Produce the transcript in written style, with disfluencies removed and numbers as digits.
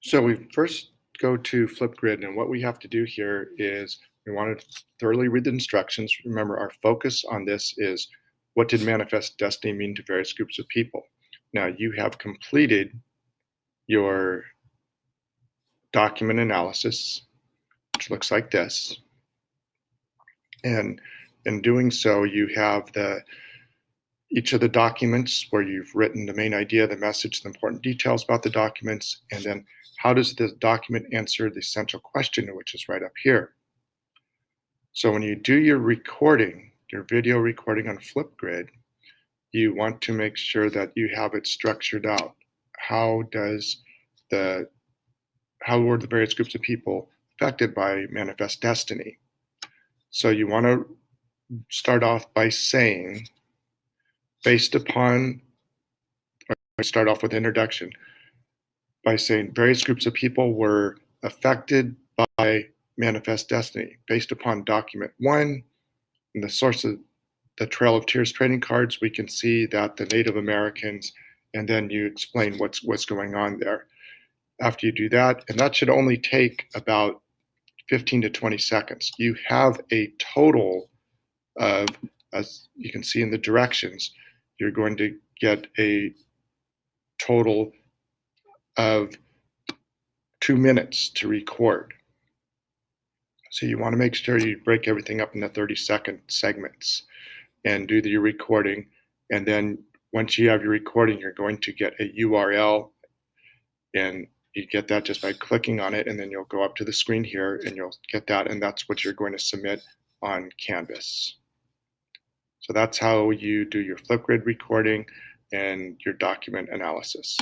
So we first go to Flipgrid, and what we have to do here is we want to thoroughly read the instructions. Remember, our focus on this is what did manifest destiny mean to various groups of people? Now, you have completed your document analysis, which looks like this. And in doing so, you have each of the documents where you've written the main idea, the message, the important details about the documents, and then how does the document answer the central question, which is right up here. So when you do your recording, your video recording on Flipgrid, you want to make sure that you have it structured out. How were the various groups of people affected by manifest destiny? So you want to start off by saying, start off with introduction by saying various groups of people were affected by manifest destiny based upon document 1 and the source of the Trail of Tears trading cards. We can see that the Native Americans, and then you explain what's going on there. After you do that, and that should only take about 15 to 20 seconds, you have a total of, as you can see in the directions, you're going to get a total of 2 minutes to record. So you want to make sure you break everything up into 30-second segments and do your recording. And then once you have your recording, you're going to get a URL, and you get that just by clicking on it, and then you'll go up to the screen here and you'll get that, and that's what you're going to submit on Canvas. So that's how you do your Flipgrid recording and your document analysis.